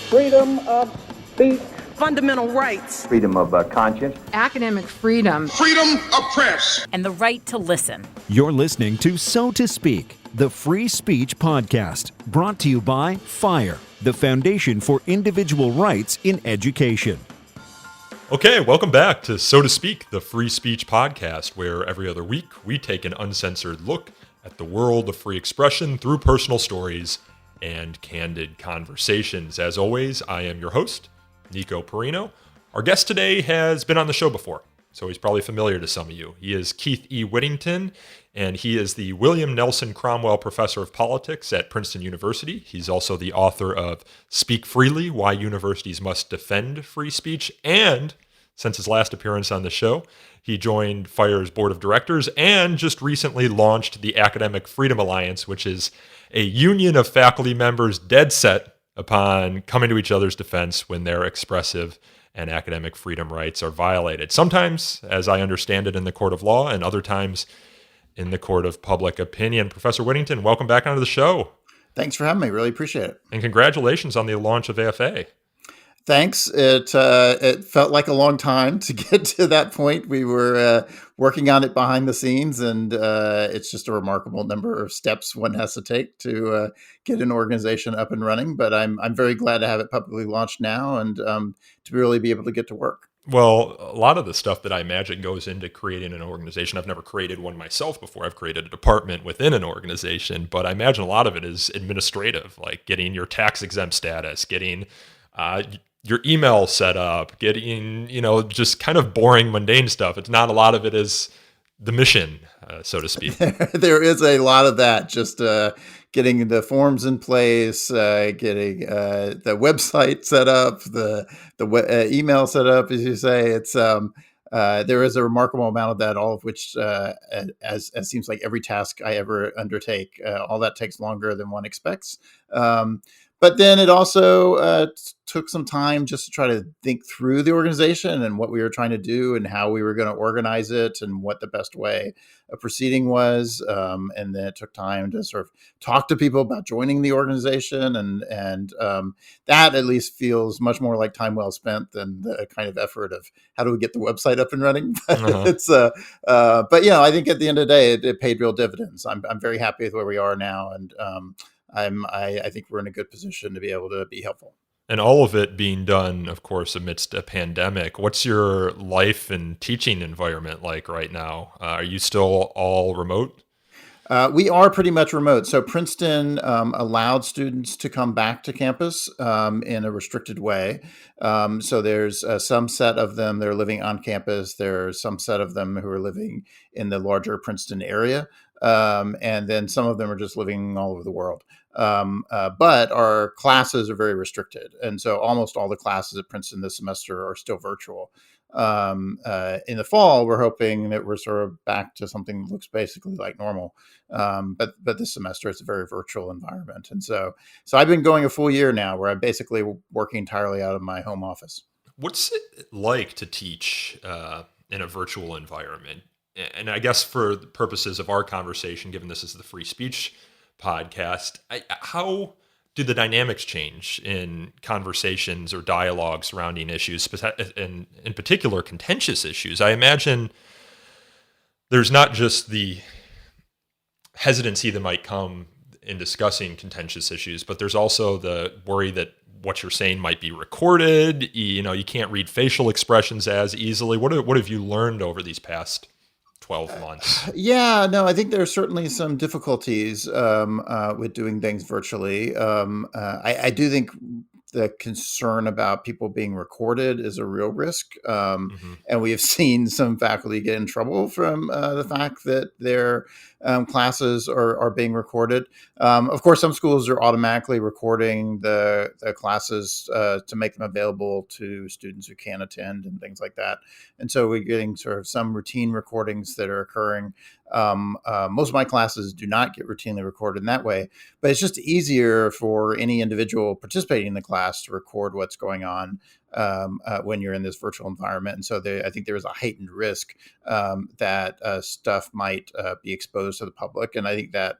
freedom of speech, fundamental rights, freedom of conscience, academic freedom, freedom of press, and the right to listen. You're listening to So to Speak, the free speech podcast, brought to you by FIRE, the Foundation for Individual Rights in Education. Okay, welcome back to So to Speak, the free speech podcast, where every other week we take an uncensored look at the world of free expression through personal stories and candid conversations. As always, I am your host, Nico Perino. Our guest today has been on the show before, so he's probably familiar to some of you. He is Keith E. Whittington, and he is the William Nelson Cromwell Professor of Politics at Princeton University. He's also the author of Speak Freely, Why Universities Must Defend Free Speech, and since his last appearance on the show, he joined FIRE's board of directors and just recently launched the Academic Freedom Alliance, which is a union of faculty members dead set upon coming to each other's defense when their expressive and academic freedom rights are violated. Sometimes, as I understand it, in the court of law, and other times in the court of public opinion. Professor Whittington, welcome back onto the show. Thanks for having me. Really appreciate it. And congratulations on the launch of AFA. Thanks. It felt like a long time to get to that point. We were working on it behind the scenes, and it's just a remarkable number of steps one has to take to get an organization up and running. But I'm very glad to have it publicly launched now and to really be able to get to work. Well, a lot of the stuff that I imagine goes into creating an organization. I've never created one myself before. I've created a department within an organization, but I imagine a lot of it is administrative, like getting your tax exempt status, getting your email set up, getting, just kind of boring, mundane stuff. It's not a lot of it is the mission, so to speak. There is a lot of that, just getting the forms in place, getting the website set up, the email set up, as you say. It's there is a remarkable amount of that, all of which, as seems like every task I ever undertake, all that takes longer than one expects. But then it also took some time just to try to think through the organization and what we were trying to do and how we were going to organize it and what the best way of proceeding was. And then it took time to sort of talk to people about joining the organization. And that at least feels much more like time well spent than the kind of effort of how do we get the website up and running. But I think at the end of the day, it paid real dividends. I'm very happy with where we are now. And I think we're in a good position to be able to be helpful. And all of it being done, of course, amidst a pandemic. What's your life and teaching environment like right now? Are you still all remote? We are pretty much remote. So Princeton allowed students to come back to campus in a restricted way. So there's some set of them that are living on campus. There's some set of them who are living in the larger Princeton area. And then some of them are just living all over the world. But our classes are very restricted. And so almost all the classes at Princeton this semester are still virtual. In the fall, we're hoping that we're sort of back to something that looks basically like normal. But this semester, it's a very virtual environment. And so I've been going a full year now where I'm basically working entirely out of my home office. What's it like to teach in a virtual environment? And I guess for the purposes of our conversation, given this is the free speech podcast, how do the dynamics change in conversations or dialogue surrounding issues, and in particular contentious issues? I imagine there's not just the hesitancy that might come in discussing contentious issues, but there's also the worry that what you're saying might be recorded. You can't read facial expressions as easily. What have you learned over these past 12 months? I think there are certainly some difficulties with doing things virtually. I do think the concern about people being recorded is a real risk. And we have seen some faculty get in trouble from the fact that their classes are being recorded. Of course, some schools are automatically recording the classes to make them available to students who can't attend and things like that. And so we're getting sort of some routine recordings that are occurring. Most of my classes do not get routinely recorded in that way, but it's just easier for any individual participating in the class to record what's going on when you're in this virtual environment. And so I think there is a heightened risk that stuff might be exposed to the public. And I think that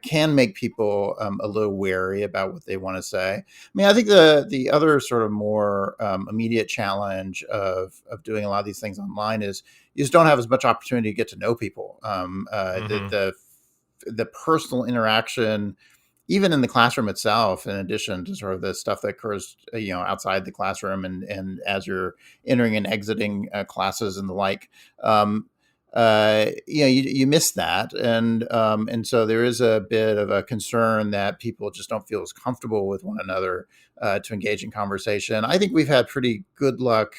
can make people a little wary about what they want to say. I mean, I think the other sort of more immediate challenge of doing a lot of these things online is you just don't have as much opportunity to get to know people. The personal interaction, even in the classroom itself, in addition to sort of the stuff that occurs, outside the classroom and as you're entering and exiting classes and the like, you miss that, and so there is a bit of a concern that people just don't feel as comfortable with one another to engage in conversation. I think we've had pretty good luck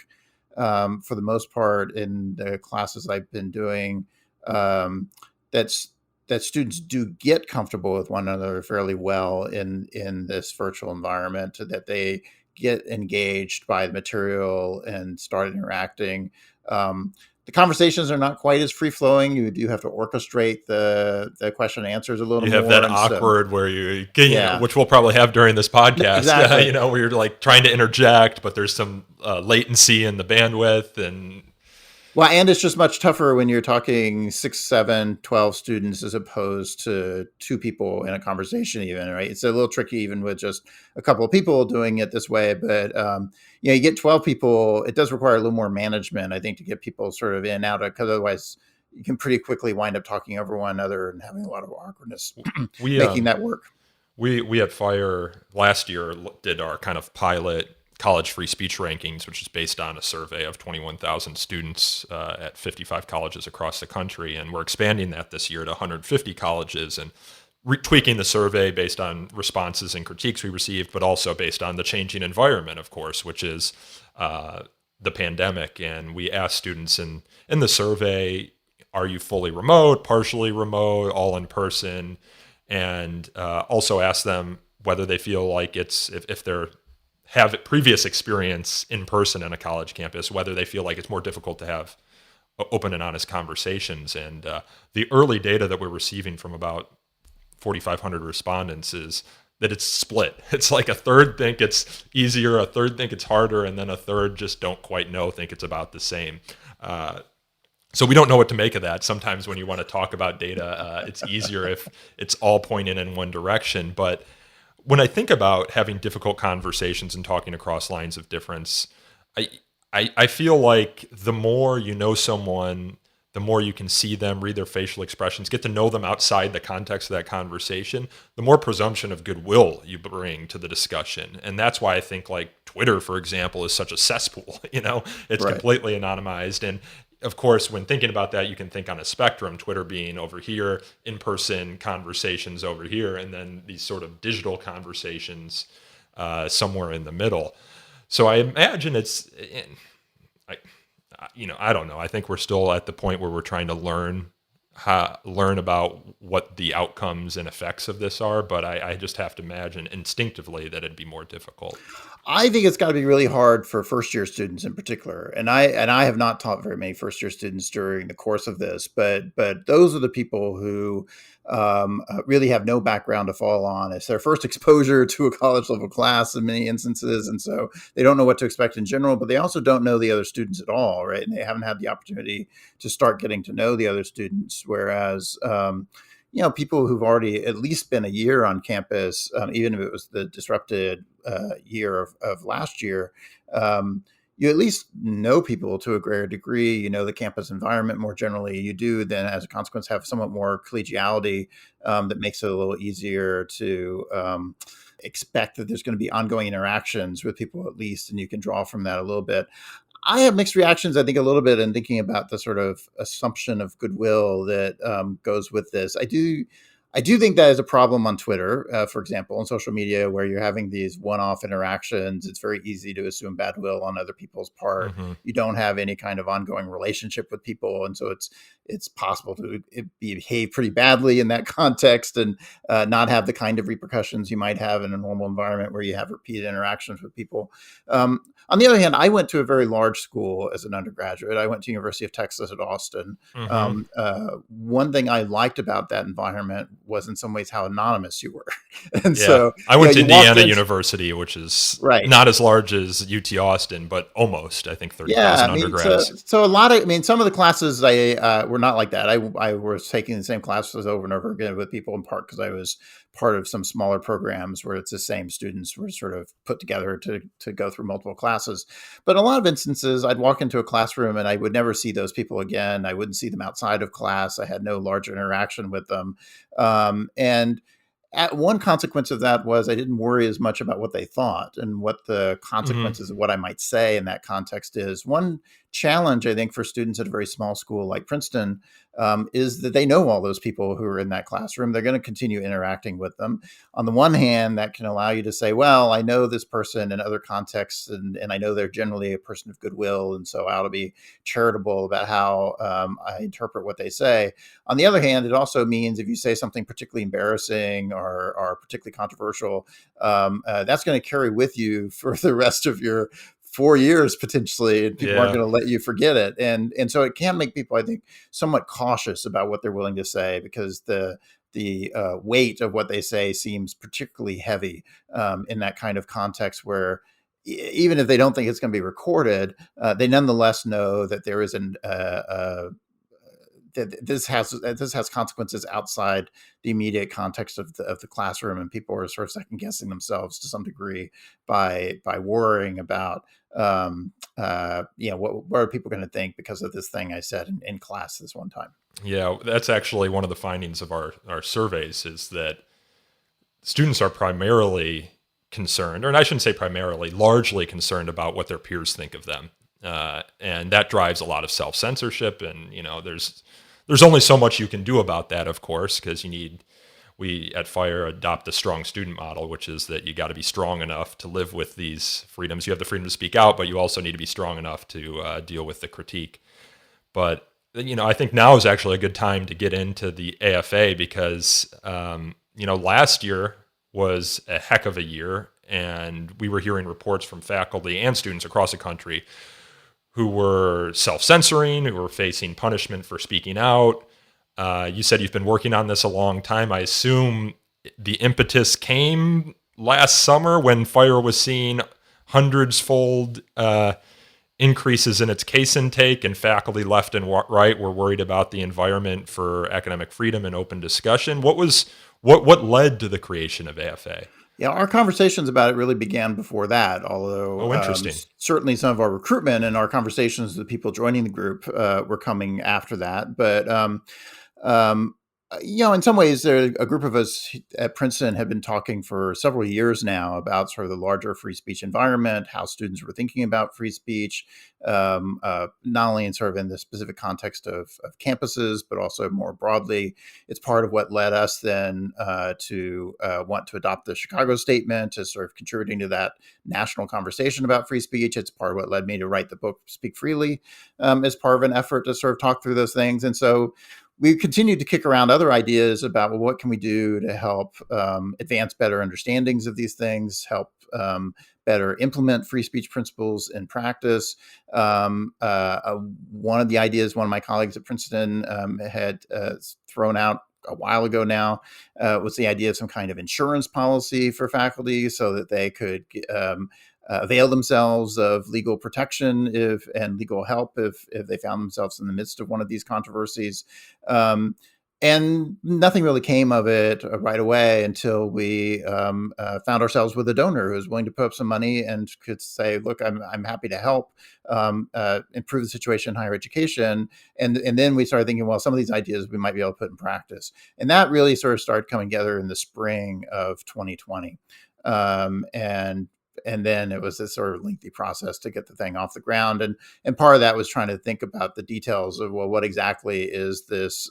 for the most part in the classes I've been doing. That's that students do get comfortable with one another fairly well in this virtual environment, that they get engaged by the material and start interacting. The conversations are not quite as free flowing. You do have to orchestrate the question and answers a little You more. have that and awkward where which we'll probably have during this podcast, exactly. where you're like trying to interject, but there's some latency in the bandwidth and it's just much tougher when you're talking 6, 7, 12 students as opposed to 2 people in a conversation even, right? It's a little tricky even with just a couple of people doing it this way. But, you get 12 people, it does require a little more management, I think, to get people sort of in and out, because otherwise you can pretty quickly wind up talking over one another and having a lot of awkwardness making that work. We at Fire last year did our kind of pilot college free speech rankings, which is based on a survey of 21,000 students at 55 colleges across the country. And we're expanding that this year to 150 colleges and tweaking the survey based on responses and critiques we received, but also based on the changing environment, of course, which is the pandemic. And we asked students in the survey, are you fully remote, partially remote, all in person? And also asked them whether they feel like if they're have previous experience in person in a college campus, whether they feel like it's more difficult to have open and honest conversations. And the early data that we're receiving from about 4,500 respondents is that it's split. It's like a third think it's easier, a third think it's harder, and then a third just don't quite know, think it's about the same. So we don't know what to make of that. Sometimes when you want to talk about data, it's easier if it's all pointing in one direction. But when I think about having difficult conversations and talking across lines of difference, I feel like the more you know someone, the more you can see them, read their facial expressions, get to know them outside the context of that conversation, the more presumption of goodwill you bring to the discussion. And that's why I think like Twitter, for example, is such a cesspool. It's Right. completely anonymized. And of course, when thinking about that, you can think on a spectrum, Twitter being over here, in-person conversations over here, and then these sort of digital conversations somewhere in the middle. So I imagine I don't know. I think we're still at the point where we're trying to learn about what the outcomes and effects of this are, but I just have to imagine instinctively that it'd be more difficult. I think it's got to be really hard for first year students in particular. And I have not taught very many first year students during the course of this, but those are the people who really have no background to fall on. It's their first exposure to a college level class in many instances. And so they don't know what to expect in general, but they also don't know the other students at all, right? And they haven't had the opportunity to start getting to know the other students. Whereas, people who've already at least been a year on campus, even if it was the disrupted year of last year, you at least know people to a greater degree. You know the campus environment more generally. You do then, as a consequence, have somewhat more collegiality that makes it a little easier to expect that there's going to be ongoing interactions with people at least, and you can draw from that a little bit. I have mixed reactions, I think, a little bit in thinking about the sort of assumption of goodwill that goes with this. I do think that is a problem on Twitter, for example, on social media, where you're having these one-off interactions. It's very easy to assume bad will on other people's part. Mm-hmm. You don't have any kind of ongoing relationship with people, and so it's possible to behave pretty badly in that context and not have the kind of repercussions you might have in a normal environment where you have repeated interactions with people. On the other hand, I went to a very large school as an undergraduate. I went to University of Texas at Austin. Mm-hmm. One thing I liked about that environment was in some ways how anonymous you were. And Yeah. so I went to you walked Indiana in, University, which is right. not as large as UT Austin, but almost, I think, Yeah, 30,000 I mean, so undergrads. so a lot of, I mean, some of the classes I were not like that. I was taking the same classes over and over again with people, in part because I was part of some smaller programs where it's the same students were sort of put together to go through multiple classes. But in a lot of instances, I'd walk into a classroom and I would never see those people again. I wouldn't see them outside of class. I had no larger interaction with them, and one consequence of that was I didn't worry as much about what they thought and what the Hmm. consequences of what I might say in that context is. One challenge, I think, for students at a very small school like Princeton is that they know all those people who are in that classroom. They're going to continue interacting with them. On the one hand, that can allow you to say, well, I know this person in other contexts, and I know they're generally a person of goodwill. And so I ought to be charitable about how I interpret what they say. On the other hand, it also means if you say something particularly embarrassing or particularly controversial, that's going to carry with you for the rest of your 4 years potentially, and people aren't Yeah. going to let you forget it. And so it can make people, I think, somewhat cautious about what they're willing to say because the weight of what they say seems particularly heavy in that kind of context where even if they don't think it's going to be recorded, they nonetheless know that there is that this has consequences outside the immediate context of the classroom, and people are sort of second guessing themselves to some degree by worrying about what are people going to think because of this thing I said in class this one time. Yeah. That's actually one of the findings of our surveys is that students are primarily concerned, or I shouldn't say primarily, largely concerned about what their peers think of them. And that drives a lot of self-censorship. And, there's only so much you can do about that, of course, because we at FIRE adopt the strong student model, which is that you got to be strong enough to live with these freedoms. You have the freedom to speak out, but you also need to be strong enough to deal with the critique. But, I think now is actually a good time to get into the AFA because, last year was a heck of a year. And we were hearing reports from faculty and students across the country who were self-censoring, who were facing punishment for speaking out. You said you've been working on this a long time. I assume the impetus came last summer when FIRE was seeing hundreds-fold increases in its case intake, and faculty left and right were worried about the environment for academic freedom and open discussion. What led to the creation of AFA? Yeah, our conversations about it really began before that, although Oh, interesting. certainly some of our recruitment and our conversations with people joining the group were coming after that. But um, in some ways, there a group of us at Princeton have been talking for several years now about sort of the larger free speech environment, how students were thinking about free speech, not only in sort of in the specific context of campuses, but also more broadly. It's part of what led us then to want to adopt the Chicago Statement as sort of contributing to that national conversation about free speech. It's part of what led me to write the book Speak Freely as part of an effort to sort of talk through those things. And so we continued to kick around other ideas about, well, what can we do to help advance better understandings of these things, help better implement free speech principles in practice. One of the ideas one of my colleagues at Princeton had thrown out a while ago now was the idea of some kind of insurance policy for faculty so that they could avail themselves of legal protection and legal help if they found themselves in the midst of one of these controversies. And nothing really came of it right away until we found ourselves with a donor who was willing to put up some money and could say, "Look, I'm happy to help improve the situation in higher education." And then we started thinking, well, some of these ideas we might be able to put in practice, and that really sort of started coming together in the spring of 2020. And then it was this sort of lengthy process to get the thing off the ground, and part of that was trying to think about the details of, well, what exactly is this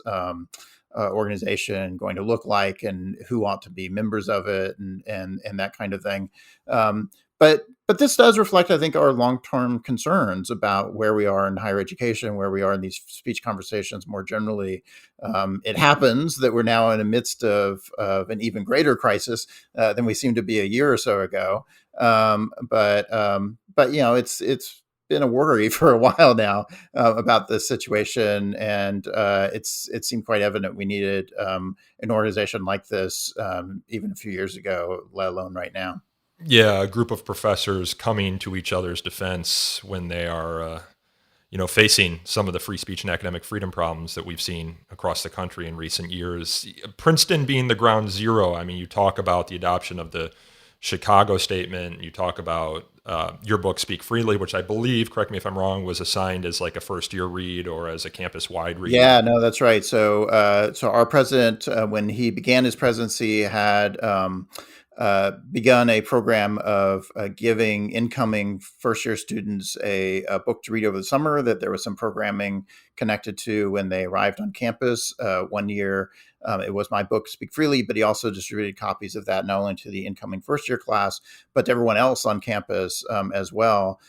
organization going to look like, and who ought to be members of it, and that kind of thing. But this does reflect, I think, our long-term concerns about where we are in higher education, where we are in these speech conversations more generally. It happens that we're now in the midst of an even greater crisis than we seemed to be a year or so ago. But it's been a worry for a while now about this situation, and it seemed quite evident we needed an organization like this even a few years ago, let alone right now. Yeah, a group of professors coming to each other's defense when they are, facing some of the free speech and academic freedom problems that we've seen across the country in recent years. Princeton being the ground zero. I mean, you talk about the adoption of the Chicago Statement. You talk about your book, Speak Freely, which I believe, correct me if I'm wrong, was assigned as like a first-year read or as a campus-wide read. Yeah, no, that's right. So our president, when he began his presidency, had begun a program of giving incoming first-year students a book to read over the summer that there was some programming connected to when they arrived on campus. One year, it was my book, Speak Freely, but he also distributed copies of that not only to the incoming first-year class, but to everyone else on campus as well.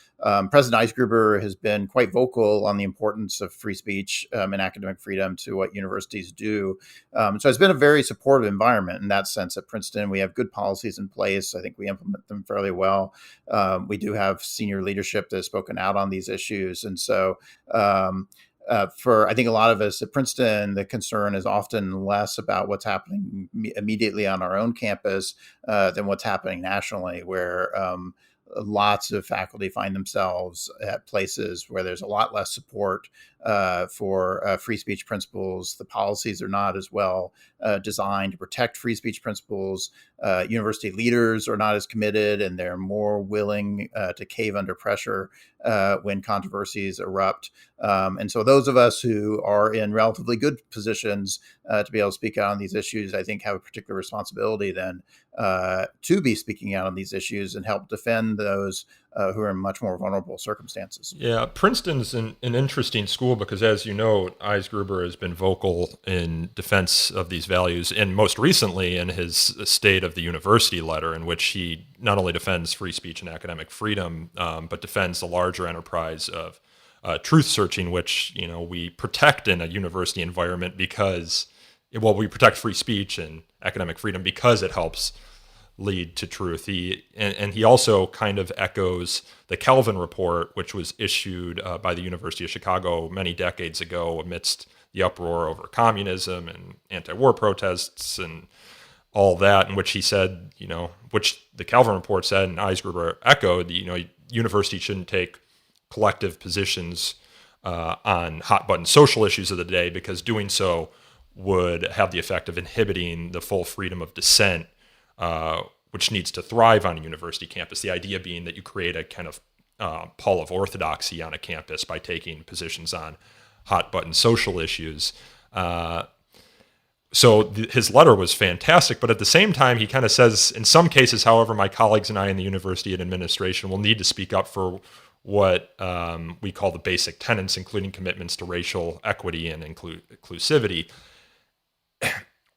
President Eisgruber has been quite vocal on the importance of free speech and academic freedom to what universities do. So it's been a very supportive environment in that sense. At Princeton, we have good policies in place. I think we implement them fairly well. We do have senior leadership that has spoken out on these issues. And so for I think a lot of us at Princeton, the concern is often less about what's happening immediately on our own campus than what's happening nationally, where lots of faculty find themselves at places where there's a lot less support for free speech principles. The policies are not as well designed to protect free speech principles. University leaders are not as committed, and they're more willing to cave under pressure when controversies erupt. And so those of us who are in relatively good positions to be able to speak out on these issues, I think have a particular responsibility then to be speaking out on these issues and help defend those who are in much more vulnerable circumstances. Yeah, Princeton's an interesting school because, as you know, Eisgruber has been vocal in defense of these values, and most recently in his State of the University letter, in which he not only defends free speech and academic freedom, but defends the larger enterprise of truth searching, which we protect in a university environment because, well, we protect free speech and academic freedom because it helps lead to truth. He also kind of echoes the Kelvin report, which was issued by the University of Chicago many decades ago amidst the uproar over communism and anti-war protests and all that, in which he said, which the Kelvin report said, and Eisgruber echoed, universities shouldn't take collective positions on hot-button social issues of the day, because doing so would have the effect of inhibiting the full freedom of dissent, which needs to thrive on a university campus. The idea being that you create a kind of pall of orthodoxy on a campus by taking positions on hot-button social issues. So his letter was fantastic, but at the same time, he kind of says, in some cases, however, my colleagues and I in the university and administration will need to speak up for what we call the basic tenets, including commitments to racial equity and inclusivity.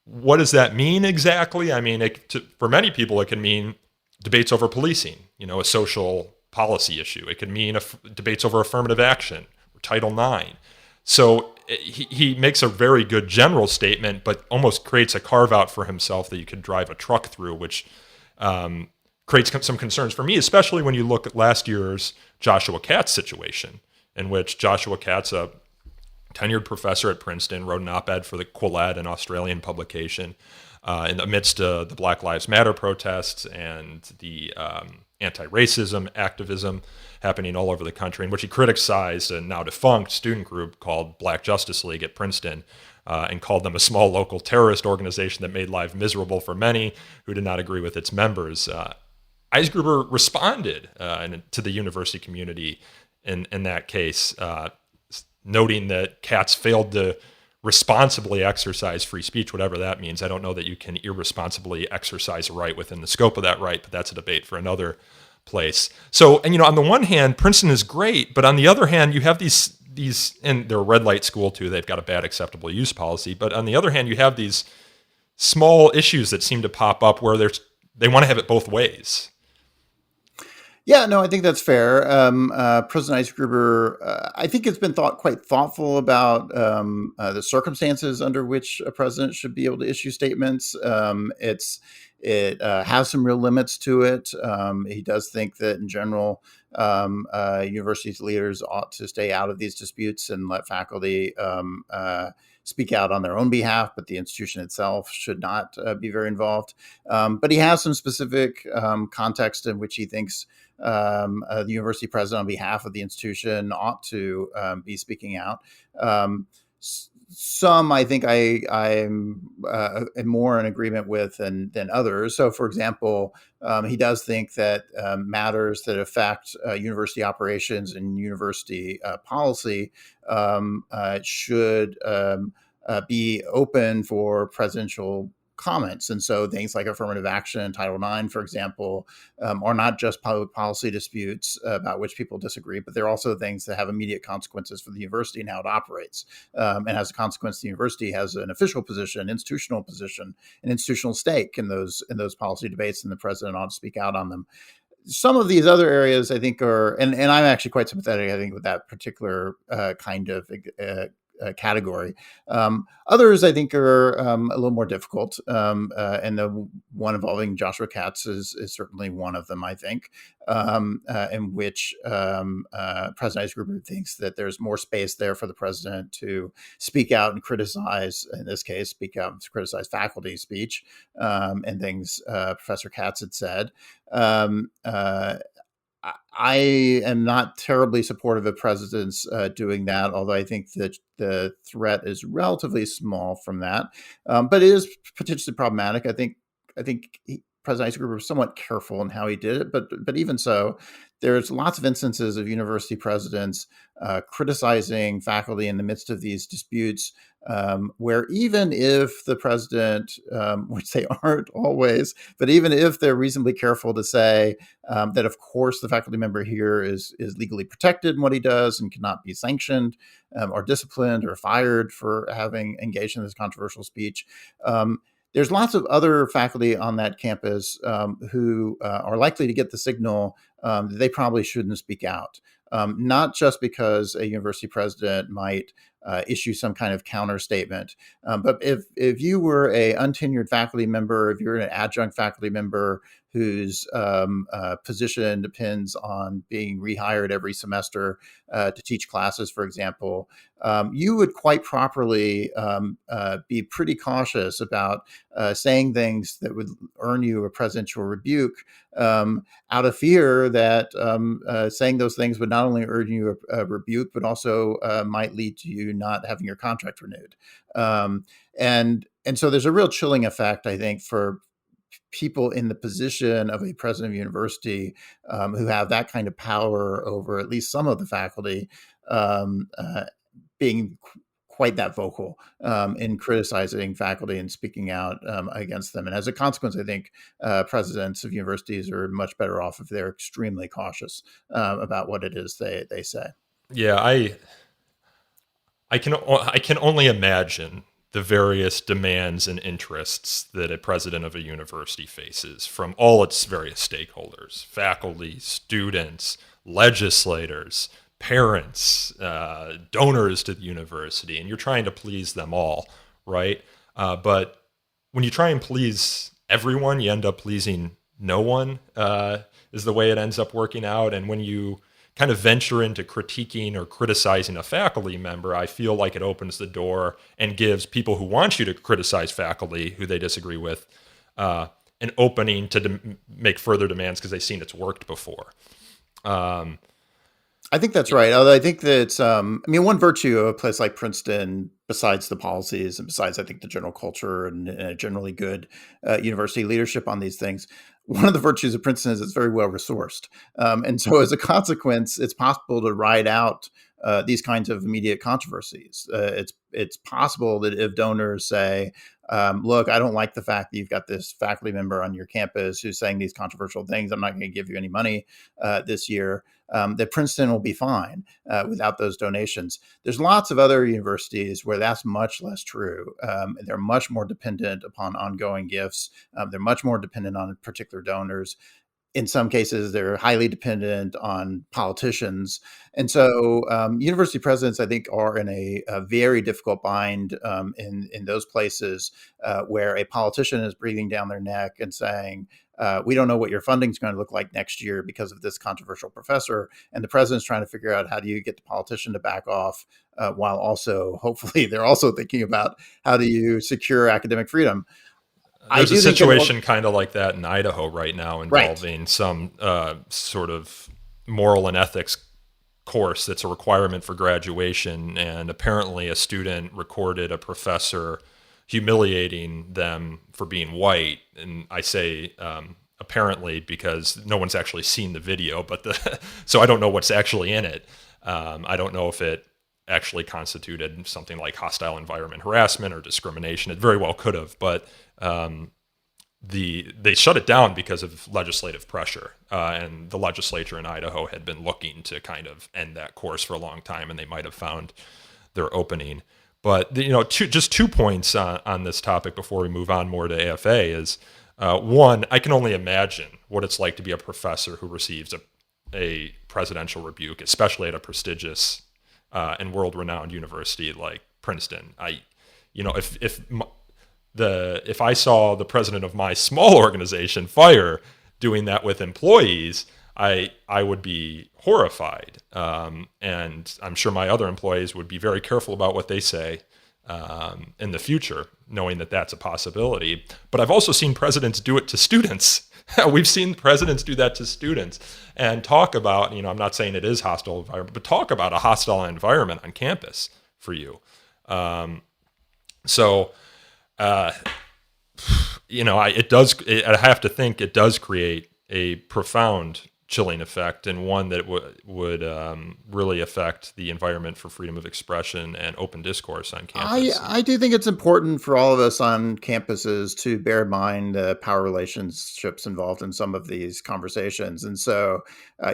What does that mean exactly? I mean, for many people, it can mean debates over policing, a social policy issue. It could mean debates over affirmative action or Title IX. So he makes a very good general statement, but almost creates a carve-out for himself that you could drive a truck through, which creates some concerns for me, especially when you look at last year's Joshua Katz situation, in which Joshua Katz, a tenured professor at Princeton, wrote an op-ed for the Quillette, an Australian publication, in the midst of the Black Lives Matter protests and the anti-racism activism happening all over the country, in which he criticized a now defunct student group called Black Justice League at Princeton, and called them a small local terrorist organization that made life miserable for many who did not agree with its members. Eisgruber responded to the university community in that case, noting that Katz failed to responsibly exercise free speech, whatever that means. I don't know that you can irresponsibly exercise a right within the scope of that right, but that's a debate for another place. So, and on the one hand, Princeton is great, but on the other hand, you have these, and they're a red light school too, they've got a bad acceptable use policy, but on the other hand, you have these small issues that seem to pop up where they want to have it both ways. Yeah, no, I think that's fair. President Eisgruber, I think has been quite thoughtful about the circumstances under which a president should be able to issue statements. It has some real limits to it. He does think that in general, universities leaders ought to stay out of these disputes and let faculty speak out on their own behalf, but the institution itself should not be very involved. But he has some specific context in which he thinks the university president on behalf of the institution ought to be speaking out. Some I think I'm more in agreement with than others. So, for example, he does think that matters that affect university operations and university policy should be open for presidential comments. And so things like affirmative action, Title IX, for example, are not just public policy disputes about which people disagree, but they're also things that have immediate consequences for the university and how it operates. And as a consequence, the university has an official position, an institutional stake in those policy debates, and the president ought to speak out on them. Some of these other areas, I think, are, and I'm actually quite sympathetic, I think, with that particular kind of category. Others, I think, are a little more difficult. And the one involving Joshua Katz is certainly one of them, I think, in which President Eisgruber thinks that there's more space there for the president to speak out and criticize, in this case, speak out and criticize faculty speech and things Professor Katz had said. I am not terribly supportive of presidents doing that, although I think that the threat is relatively small from that. But it is potentially problematic. I think President Eisgruber was somewhat careful in how he did it, but even so, there's lots of instances of university presidents criticizing faculty in the midst of these disputes, where even if the president, which they aren't always, but even if they're reasonably careful to say that, of course, the faculty member here is legally protected in what he does and cannot be sanctioned or disciplined or fired for having engaged in this controversial speech. There's lots of other faculty on that campus who are likely to get the signal that they probably shouldn't speak out, not just because a university president might issue some kind of counter statement, but if you were a untenured faculty member, if you're an adjunct faculty member whose position depends on being rehired every semester to teach classes, for example, you would quite properly be pretty cautious about saying things that would earn you a presidential rebuke, out of fear that saying those things would not only earn you a rebuke, but also might lead to you not having your contract renewed. And so there's a real chilling effect, I think, for people in the position of a president of a university who have that kind of power over at least some of the faculty, being quite that vocal in criticizing faculty and speaking out against them. And as a consequence, I think presidents of universities are much better off if they're extremely cautious about what it is they say. Yeah, I can only imagine the various demands and interests that a president of a university faces from all its various stakeholders: faculty, students, legislators, parents, donors to the university, and you're trying to please them all, right? But when you try and please everyone, you end up pleasing no one, is the way it ends up working out. And when you kind of venture into critiquing or criticizing a faculty member, I feel like it opens the door and gives people who want you to criticize faculty who they disagree with an opening to make further demands because they've seen it's worked before. I think that's right. Although I think that, one virtue of a place like Princeton, besides the policies and besides, I think, the general culture and a generally good university leadership on these things, one of the virtues of Princeton is it's very well resourced. And so as a consequence, it's possible to ride out these kinds of immediate controversies. It's possible that if donors say, look, I don't like the fact that you've got this faculty member on your campus who's saying these controversial things, I'm not going to give you any money this year, that Princeton will be fine without those donations. There's lots of other universities where that's much less true. They're much more dependent upon ongoing gifts. They're much more dependent on particular donors. in some cases, they're highly dependent on politicians. And so university presidents, I think, are in a very difficult bind in those places where a politician is breathing down their neck and saying, we don't know what your funding is going to look like next year because of this controversial professor. And the president's trying to figure out how do you get the politician to back off while also, hopefully, they're also thinking about how do you secure academic freedom. There's a situation kind of like that in Idaho right now involving Right. some sort of moral and ethics course that's a requirement for graduation. And apparently a student recorded a professor humiliating them for being white. And I say apparently because no one's actually seen the video, but so I don't know what's actually in it. I don't know if it actually constituted something like hostile environment harassment or discrimination. It very well could have, but they shut it down because of legislative pressure. And the legislature in Idaho had been looking to kind of end that course for a long time, and they might have found their opening. But just 2 points on this topic before we move on more to AFA is one, I can only imagine what it's like to be a professor who receives a presidential rebuke, especially at a prestigious and world-renowned university like Princeton. If I saw the president of my small organization fire doing that with employees, I would be horrified. And I'm sure my other employees would be very careful about what they say in the future, knowing that that's a possibility. But I've also seen presidents do it to students. We've seen presidents do that to students and talk about, I'm not saying it is hostile environment, but talk about a hostile environment on campus for you. I have to think it does create a profound chilling effect, and one that would really affect the environment for freedom of expression and open discourse on campus. I do think it's important for all of us on campuses to bear in mind the power relationships involved in some of these conversations. And so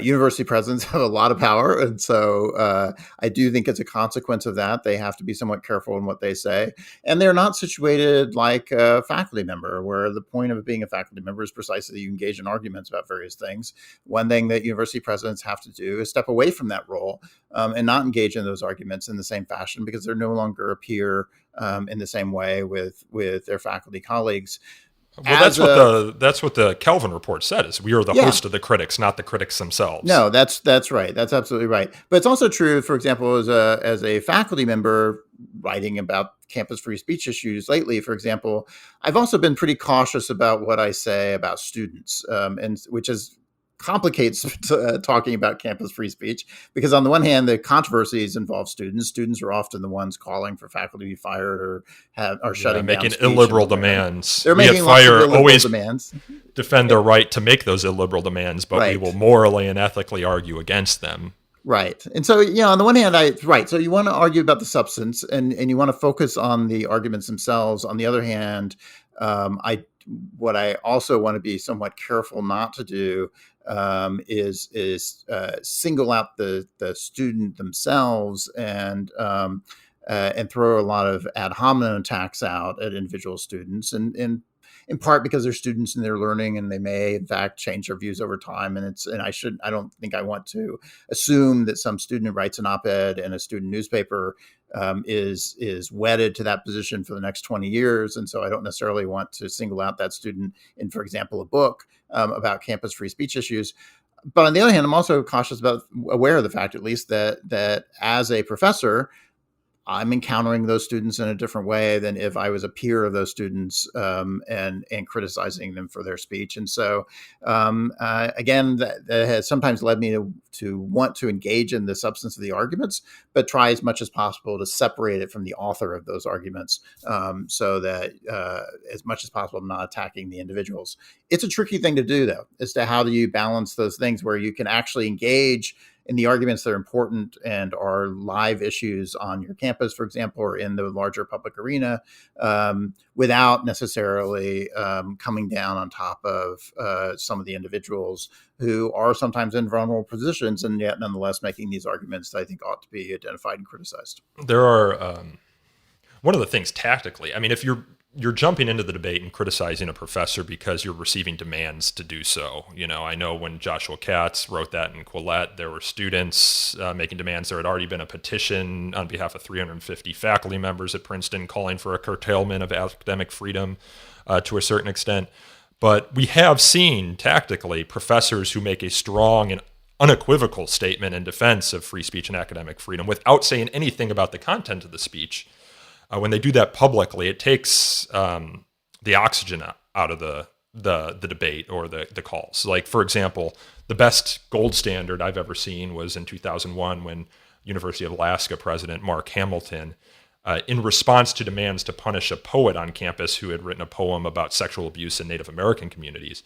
university presidents have a lot of power. And so I do think as a consequence of that, they have to be somewhat careful in what they say. And they're not situated like a faculty member, where the point of being a faculty member is precisely that you engage in arguments about various things. One thing that university presidents have to do is step away from that role and not engage in those arguments in the same fashion, because they're no longer a peer in the same way with their faculty colleagues. Well, that's what the Kelvin report said, is we are the host of the critics, not the critics themselves. No, that's right. That's absolutely right. But it's also true, for example, as a faculty member writing about campus free speech issues lately, for example, I've also been pretty cautious about what I say about students, and which complicates talking about campus free speech, because on the one hand, the controversies involve students. Students are often the ones calling for faculty to be fired or shutting down, making illiberal demands. They're making lots of illiberal demands. Defend their right to make those illiberal demands, but we will morally and ethically argue against them. Right. And so, on the one hand, so you want to argue about the substance and you want to focus on the arguments themselves. On the other hand, what I also want to be somewhat careful not to do is single out the student themselves and throw a lot of ad hominem attacks out at individual students, and in part because they're students and they're learning, and they may in fact change their views over time. And I don't think I want to assume that some student who writes an op-ed in a student newspaper is wedded to that position for the next 20 years. And so I don't necessarily want to single out that student in, for example, a book about campus free speech issues. But on the other hand, I'm also aware of the fact, at least, that as a professor, I'm encountering those students in a different way than if I was a peer of those students and criticizing them for their speech. And so, again, that has sometimes led me to want to engage in the substance of the arguments, but try as much as possible to separate it from the author of those arguments, so that as much as possible, I'm not attacking the individuals. It's a tricky thing to do, though, as to how do you balance those things where you can actually engage in the arguments that are important and are live issues on your campus, for example, or in the larger public arena, without necessarily coming down on top of some of the individuals who are sometimes in vulnerable positions and yet nonetheless making these arguments that I think ought to be identified and criticized. There are one of the things tactically, I mean, if you're you're jumping into the debate and criticizing a professor because you're receiving demands to do so. I know when Joshua Katz wrote that in Quillette, there were students making demands. There had already been a petition on behalf of 350 faculty members at Princeton calling for a curtailment of academic freedom to a certain extent. But we have seen tactically professors who make a strong and unequivocal statement in defense of free speech and academic freedom without saying anything about the content of the speech. When they do that publicly, it takes the oxygen out of the debate or the calls. Like, for example, the best gold standard I've ever seen was in 2001 when University of Alaska President Mark Hamilton, in response to demands to punish a poet on campus who had written a poem about sexual abuse in Native American communities,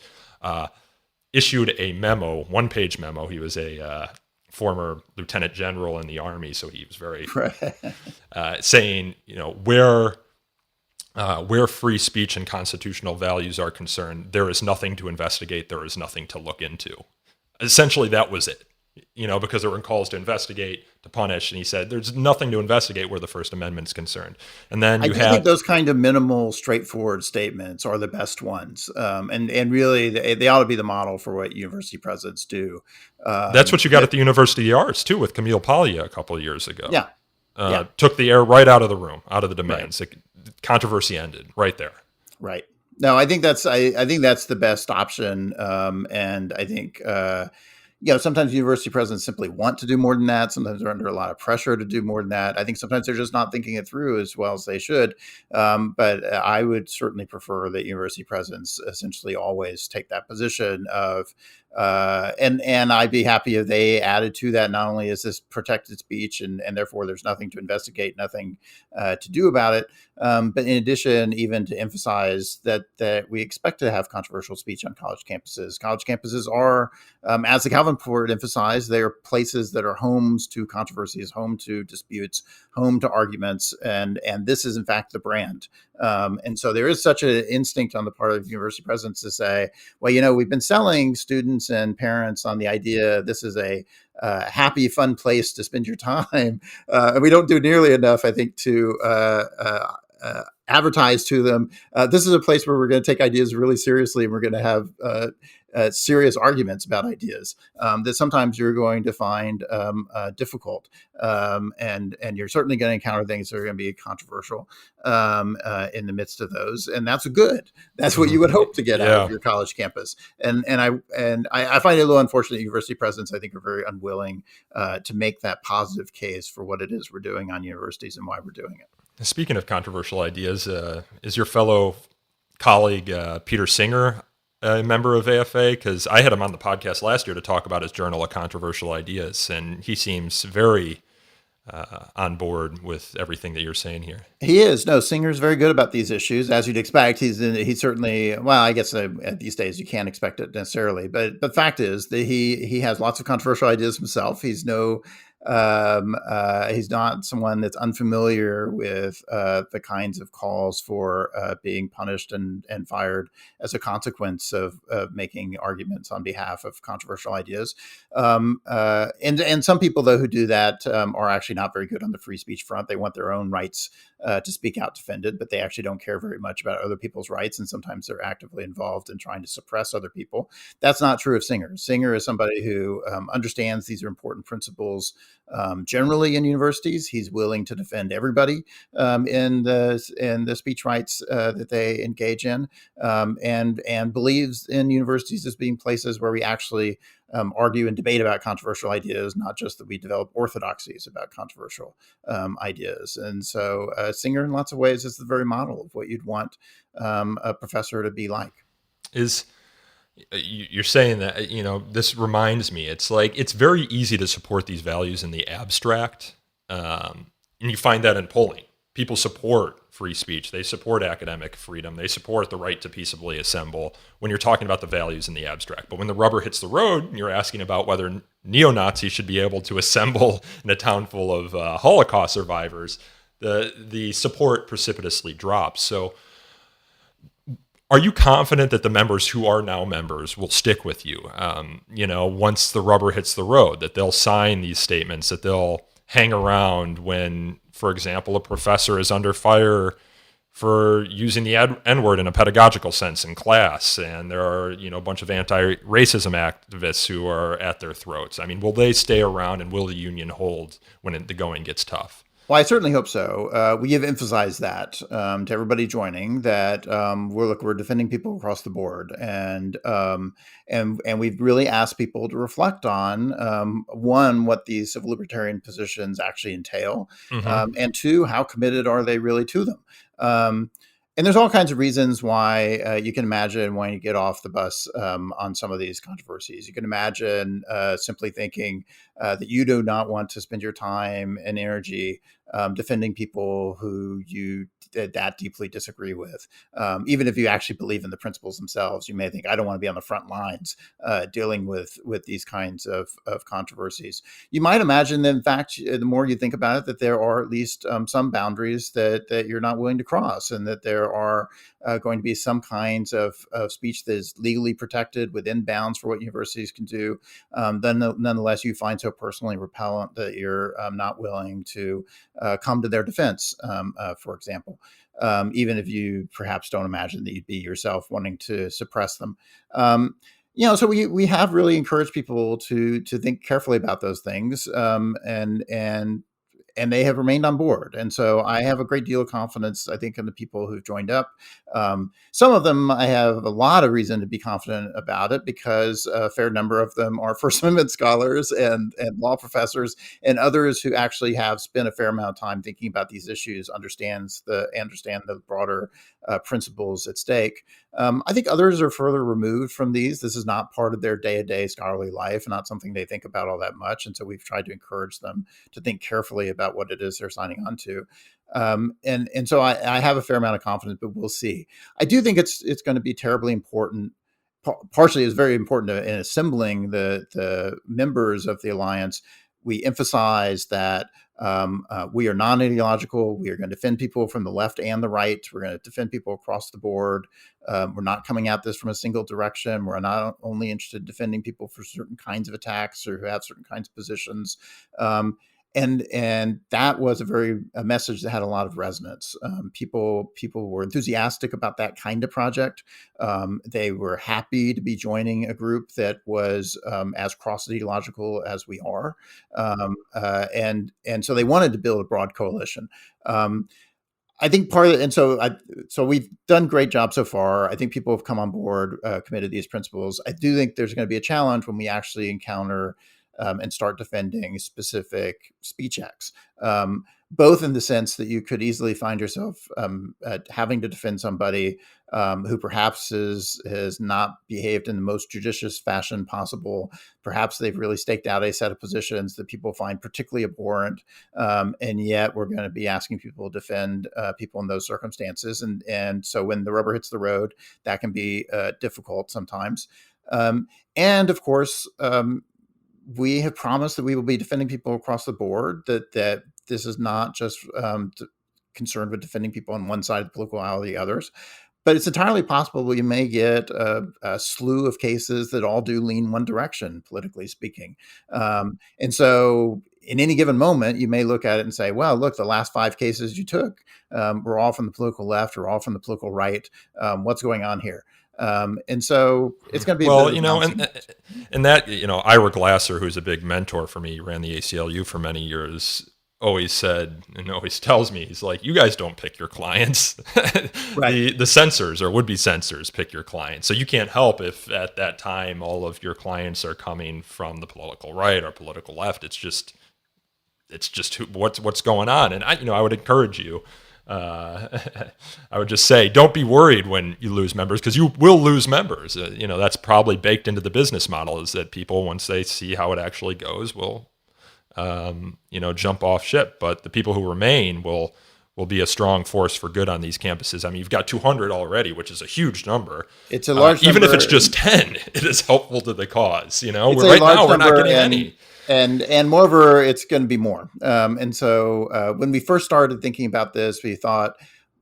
issued a memo, one-page memo. He was a former lieutenant general in the Army, so he was very saying, where free speech and constitutional values are concerned, there is nothing to investigate, there is nothing to look into. Essentially, that was it. Because there were calls to investigate, to punish, and he said there's nothing to investigate where the First Amendment is concerned. And then I think those kind of minimal, straightforward statements are the best ones, and really they ought to be the model for what university presidents do. That's what you got at the University of Arts too, with Camille Paglia a couple of years ago. Yeah. Took the air right out of the room, out of the demands. Right. Controversy ended right there. Right. No, I think that's the best option, and I think. Sometimes university presidents simply want to do more than that. Sometimes they're under a lot of pressure to do more than that. I think sometimes they're just not thinking it through as well as they should. But I would certainly prefer that university presidents essentially always take that position of, and I'd be happy if they added to that. Not only is this protected speech and therefore there's nothing to investigate, nothing to do about it. But in addition, even to emphasize that we expect to have controversial speech on college campuses. College campuses are, as the Calvin Report emphasized, they are places that are homes to controversies, home to disputes, home to arguments, and this is in fact the brand. And so there is such an instinct on the part of university presidents to say, well, we've been selling students and parents on the idea this is a happy, fun place to spend your time. And we don't do nearly enough, I think, to advertise to them. This is a place where we're going to take ideas really seriously, and we're going to have serious arguments about ideas that sometimes you're going to find difficult, and you're certainly going to encounter things that are going to be controversial in the midst of those, and that's good. That's what you would hope to get out of your college campus. And I find it a little unfortunate. University presidents, I think, are very unwilling to make that positive case for what it is we're doing on universities and why we're doing it. Speaking of controversial ideas, is your fellow colleague Peter Singer a member of AFA? Because I had him on the podcast last year to talk about his Journal of Controversial Ideas, and he seems very on board with everything that you're saying here. He is. No, Singer's very good about these issues, as you'd expect. He's certainly, well, I guess these days you can't expect it necessarily, but the fact is that he has lots of controversial ideas himself. He's not someone that's unfamiliar with the kinds of calls for being punished and fired as a consequence of making arguments on behalf of controversial ideas. And some people, though, who do that are actually not very good on the free speech front. They want their own rights to speak out defended, but they actually don't care very much about other people's rights. And sometimes they're actively involved in trying to suppress other people. That's not true of Singer. Singer is somebody who understands these are important principles generally in universities. He's willing to defend everybody in the speech rights that they engage in, and believes in universities as being places where we actually argue and debate about controversial ideas, not just that we develop orthodoxies about controversial ideas. And so Singer, in lots of ways, is the very model of what you'd want a professor to be like. You're saying that, this reminds me, it's like, it's very easy to support these values in the abstract. And you find that in polling. People support free speech. They support academic freedom. They support the right to peaceably assemble when you're talking about the values in the abstract. But when the rubber hits the road and you're asking about whether neo-Nazis should be able to assemble in a town full of Holocaust survivors, the support precipitously drops. So are you confident that the members who are now members will stick with you, once the rubber hits the road, that they'll sign these statements, that they'll hang around when, for example, a professor is under fire for using the N-word in a pedagogical sense in class, and there are a bunch of anti-racism activists who are at their throats. I mean, will they stay around, and will the union hold when the going gets tough? Well, I certainly hope so. We have emphasized that to everybody joining that we're defending people across the board, and we've really asked people to reflect on one, what these civil libertarian positions actually entail, and two, how committed are they really to them. And there's all kinds of reasons why you can imagine when you get off the bus on some of these controversies. You can imagine simply thinking that you do not want to spend your time and energy defending people who you that deeply disagree with. Even if you actually believe in the principles themselves, you may think, I don't want to be on the front lines dealing with these kinds of controversies. You might imagine that, in fact, the more you think about it, that there are at least some boundaries that you're not willing to cross, and that there are going to be some kinds of speech that is legally protected within bounds for what universities can do. Then nonetheless, you find so personally repellent that you're not willing to come to their defense, for example, even if you perhaps don't imagine that you'd be yourself wanting to suppress them. So we have really encouraged people to think carefully about those things, and they have remained on board. And so I have a great deal of confidence, I think, in the people who've joined up. Some of them, I have a lot of reason to be confident about it, because a fair number of them are First Amendment scholars and law professors, and others who actually have spent a fair amount of time thinking about these issues, understand the broader principles at stake. I think others are further removed from these. This is not part of their day-to-day scholarly life, not something they think about all that much. And so we've tried to encourage them to think carefully about what it is they're signing on to. And so I have a fair amount of confidence, but we'll see. I do think it's going to be terribly important. Partially, it's very important in assembling the members of the alliance. We emphasize that we are non-ideological. We are going to defend people from the left and the right. We're going to defend people across the board. We're not coming at this from a single direction. We're not only interested in defending people for certain kinds of attacks or who have certain kinds of positions. And that was a message that had a lot of resonance. People were enthusiastic about that kind of project. They were happy to be joining a group that was as cross-ideological as we are, and so they wanted to build a broad coalition. I think part of it, and so we've done a great job so far. I think people have come on board, committed to these principles. I do think there's going to be a challenge when we actually encounter and start defending specific speech acts, both in the sense that you could easily find yourself having to defend somebody who perhaps has not behaved in the most judicious fashion possible. Perhaps they've really staked out a set of positions that people find particularly abhorrent, and yet we're going to be asking people to defend people in those circumstances. And so when the rubber hits the road, that can be difficult sometimes. And of course, we have promised that we will be defending people across the board, that this is not just concerned with defending people on one side of the political aisle or the others. But it's entirely possible you may get a slew of cases that all do lean one direction, politically speaking. And so in any given moment, you may look at it and say, well, look, the last 5 cases you took were all from the political left or all from the political right. What's going on here? And so it's going to be and that Ira Glasser, who's a big mentor for me, ran the ACLU for many years, always said and always tells me, he's like, you guys don't pick your clients. Right. The censors or would-be censors pick your clients. So you can't help if at that time all of your clients are coming from the political right or political left. It's just what's going on. And I would encourage you. I would just say, don't be worried when you lose members, because you will lose members. That's probably baked into the business model, is that people, once they see how it actually goes, will, jump off ship. But the people who remain will be a strong force for good on these campuses. I mean, you've got 200 already, which is a huge number. It's a large number. Even if it's just 10, it is helpful to the cause. Right now we're not getting any. And moreover, it's going to be more. And so when we first started thinking about this, we thought,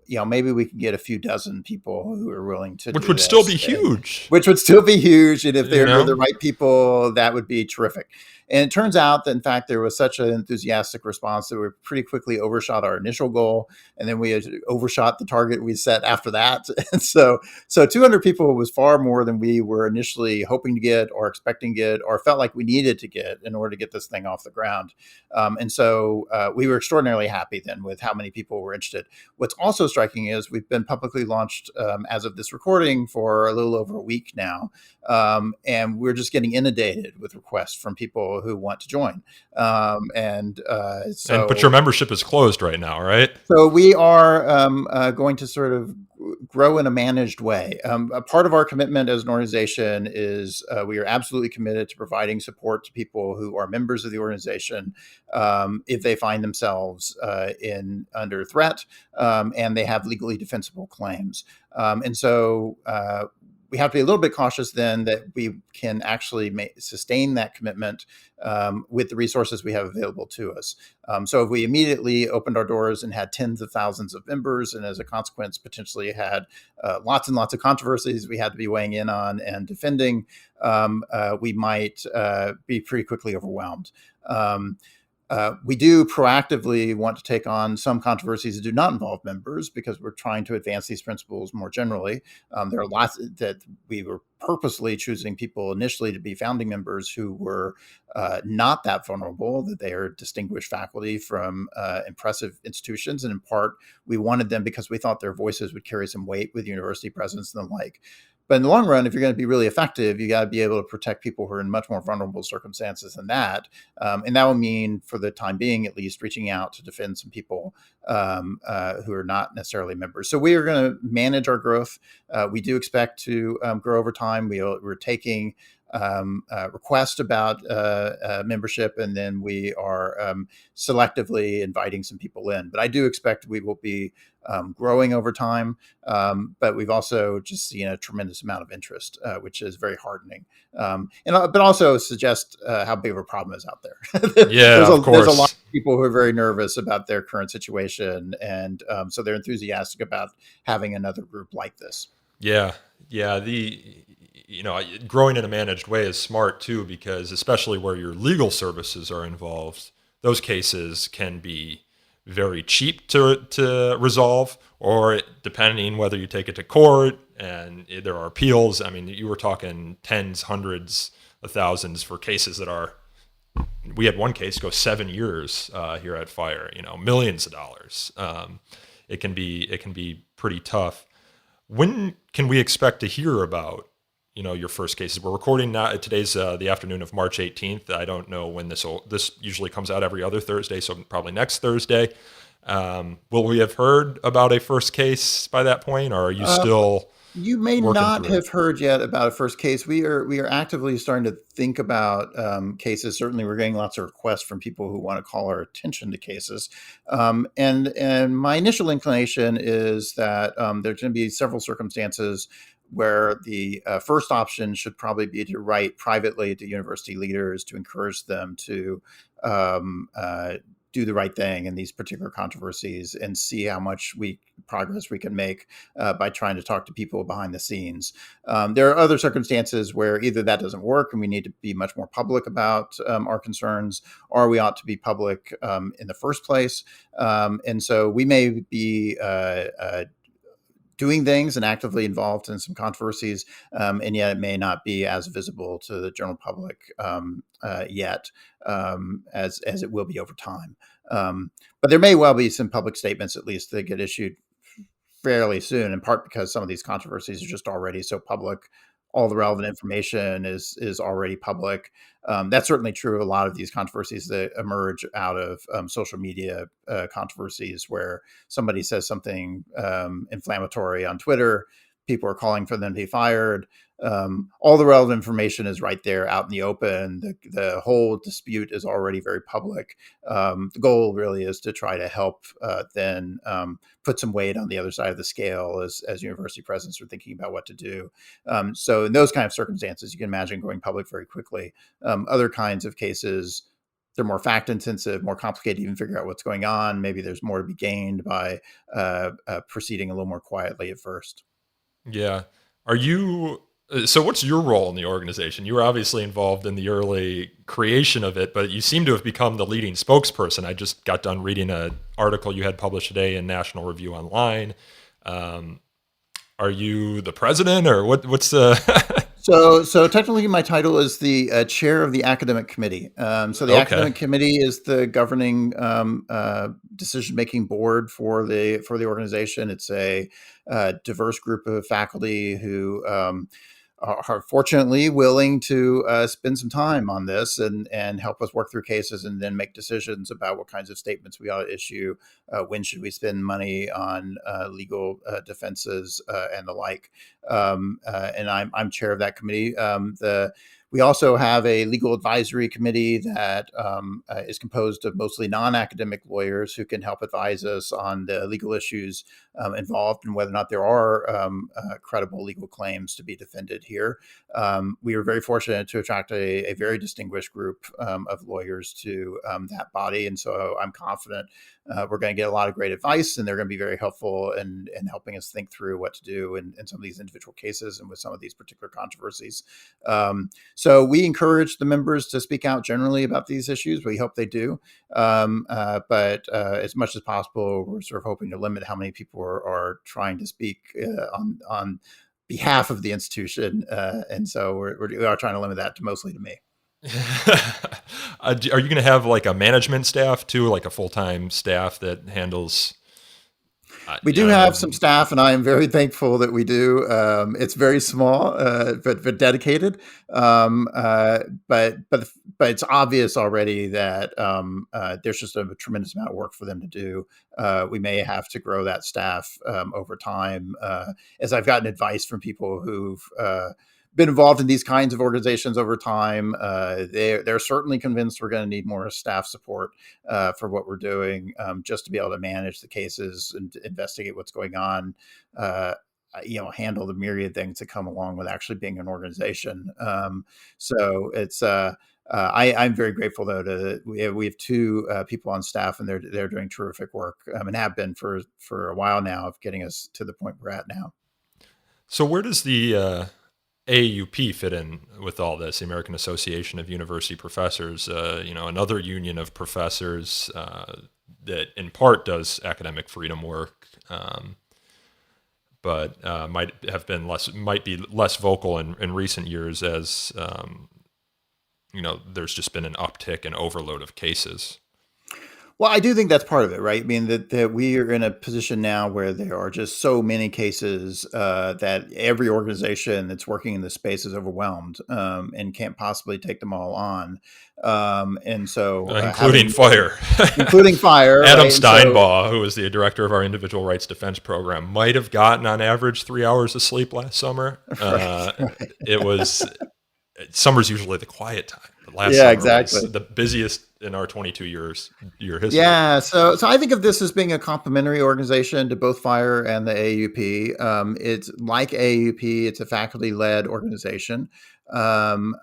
maybe we can get a few dozen people who are willing to do this. Which would still be huge. Which would still be huge. And if they're the right people, that would be terrific. And it turns out that, in fact, there was such an enthusiastic response that we pretty quickly overshot our initial goal. And then we had overshot the target we set after that. And so 200 people was far more than we were initially hoping to get or expecting to get or felt like we needed to get in order to get this thing off the ground. And so we were extraordinarily happy then with how many people were interested. What's also striking is we've been publicly launched as of this recording for a little over a week now. And we're just getting inundated with requests from people who want to join. But your membership is closed right now, right? So we are going to sort of grow in a managed way. A part of our commitment as an organization is we are absolutely committed to providing support to people who are members of the organization if they find themselves under threat and they have legally defensible claims. And so we have to be a little bit cautious then that we can actually sustain that commitment with the resources we have available to us. So if we immediately opened our doors and had tens of thousands of members, and as a consequence, potentially had lots and lots of controversies we had to be weighing in on and defending, we might be pretty quickly overwhelmed. We do proactively want to take on some controversies that do not involve members because we're trying to advance these principles more generally. There are lots that we were purposely choosing people initially to be founding members who were not that vulnerable, that they are distinguished faculty from impressive institutions. And in part, we wanted them because we thought their voices would carry some weight with university presidents and the like. But in the long run, if you're going to be really effective, you got to be able to protect people who are in much more vulnerable circumstances than that. And that will mean, for the time being, at least, reaching out to defend some people who are not necessarily members. So we are going to manage our growth. We do expect to grow over time. We're taking request about membership, and then we are selectively inviting some people in. But I do expect we will be growing over time. But we've also just seen a tremendous amount of interest, which is very heartening. But also suggests how big of a problem is out there. Yeah, of course. There's a lot of people who are very nervous about their current situation. And so they're enthusiastic about having another group like this. Yeah. Growing in a managed way is smart too, because especially where your legal services are involved, those cases can be very cheap to resolve, or depending whether you take it to court and there are appeals. I mean, you were talking tens, hundreds of thousands for cases we had one case go 7 years here at Fire, millions of dollars. It can be pretty tough. When can we expect to hear about your first cases? We're recording now. Today's the afternoon of March 18th. I don't know when this usually comes out every other Thursday, so probably next Thursday. Will we have heard about a first case by that point, or are you still? You may not have heard yet about a first case. We are actively starting to think about cases. Certainly, we're getting lots of requests from people who want to call our attention to cases. And my initial inclination is that there's going to be several circumstances where the first option should probably be to write privately to university leaders to encourage them to do the right thing in these particular controversies and see how much progress we can make by trying to talk to people behind the scenes. There are other circumstances where either that doesn't work and we need to be much more public about our concerns, or we ought to be public in the first place. And so we may be doing things and actively involved in some controversies, and yet it may not be as visible to the general public yet as it will be over time. But there may well be some public statements, at least, that get issued fairly soon, in part because some of these controversies are just already so public. All the relevant information is already public. That's certainly true of a lot of these controversies that emerge out of social media controversies, where somebody says something inflammatory on Twitter, people are calling for them to be fired. All the relevant information is right there out in the open. The whole dispute is already very public. The goal really is to try to help then put some weight on the other side of the scale as university presidents are thinking about what to do. So in those kind of circumstances, you can imagine going public very quickly. Other kinds of cases, they're more fact intensive, more complicated to even figure out what's going on. Maybe there's more to be gained by proceeding a little more quietly at first. Yeah. Are you So what's your role in the organization? You were obviously involved in the early creation of it, but you seem to have become the leading spokesperson. I just got done reading an article you had published today in National Review Online. Um, are you the president, or what's the? So technically, my title is the chair of the academic committee. So the Okay. academic committee is the governing decision-making board for the organization. It's a diverse group of faculty who are fortunately willing to spend some time on this and help us work through cases and then make decisions about what kinds of statements we ought to issue, when should we spend money on legal defenses and the like. And I'm chair of that committee. We also have a legal advisory committee that is composed of mostly non-academic lawyers who can help advise us on the legal issues involved and whether or not there are credible legal claims to be defended here. We were very fortunate to attract a very distinguished group of lawyers to that body, and so I'm confident we're going to get a lot of great advice, and they're going to be very helpful in helping us think through what to do in some of these individual cases and with some of these particular controversies. So we encourage the members to speak out generally about these issues. We hope they do. But as much as possible, we're sort of hoping to limit how many people are trying to speak on behalf of the institution. And so we are trying to limit that to mostly to me. Are you going to have like a management staff too, like a full-time staff that handles? We do have some staff, and I am very thankful that we do. It's very small, but dedicated. But it's obvious already that there's just a tremendous amount of work for them to do. We may have to grow that staff over time, as I've gotten advice from people who've been involved in these kinds of organizations over time. They're certainly convinced we're going to need more staff support for what we're doing, just to be able to manage the cases and investigate what's going on. Handle the myriad things that come along with actually being an organization. So it's I'm very grateful though we have two people on staff, and they're doing terrific work, and have been for a while now, of getting us to the point we're at now. So where does the AUP fit in with all this? The American Association of University Professors, another union of professors that in part does academic freedom work, but might be less vocal in recent years as there's just been an uptick and overload of cases. Well, I do think that's part of it, right? I mean, that we are in a position now where there are just so many cases that every organization that's working in this space is overwhelmed and can't possibly take them all on. And so, including FIRE. Including FIRE. Adam right? Steinbaugh, who is the director of our individual rights defense program, might have gotten on average 3 hours of sleep last summer. It was summer's usually the quiet time. But last summer exactly. was the busiest in our 22-year history. Yeah, so I think of this as being a complementary organization to both FIRE and the AUP. It's like AUP; it's a faculty-led organization, and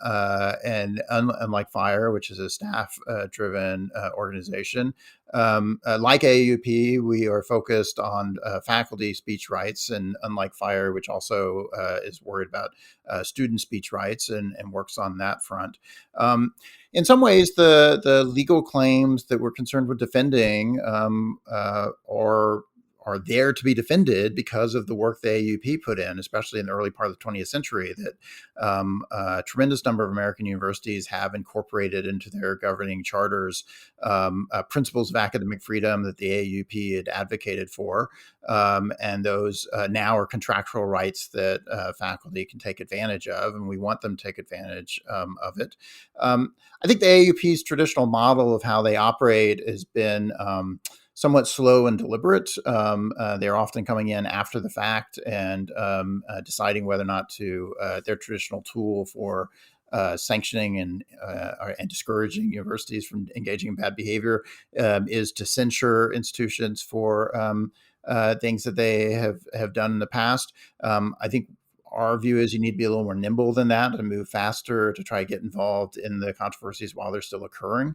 unlike FIRE, which is a staff-driven organization. Like AUP, we are focused on faculty speech rights, and unlike FIRE, which also is worried about student speech rights and works on that front. In some ways, the legal claims that we're concerned with defending are there to be defended because of the work the AUP put in, especially in the early part of the 20th century, that a tremendous number of American universities have incorporated into their governing charters principles of academic freedom that the AUP had advocated for. And those now are contractual rights that faculty can take advantage of, and we want them to take advantage of it. I think the AUP's traditional model of how they operate has been somewhat slow and deliberate. They're often coming in after the fact and deciding whether or not to their traditional tool for sanctioning and discouraging universities from engaging in bad behavior is to censure institutions for things that they have done in the past. I think our view is you need to be a little more nimble than that and move faster to try to get involved in the controversies while they're still occurring,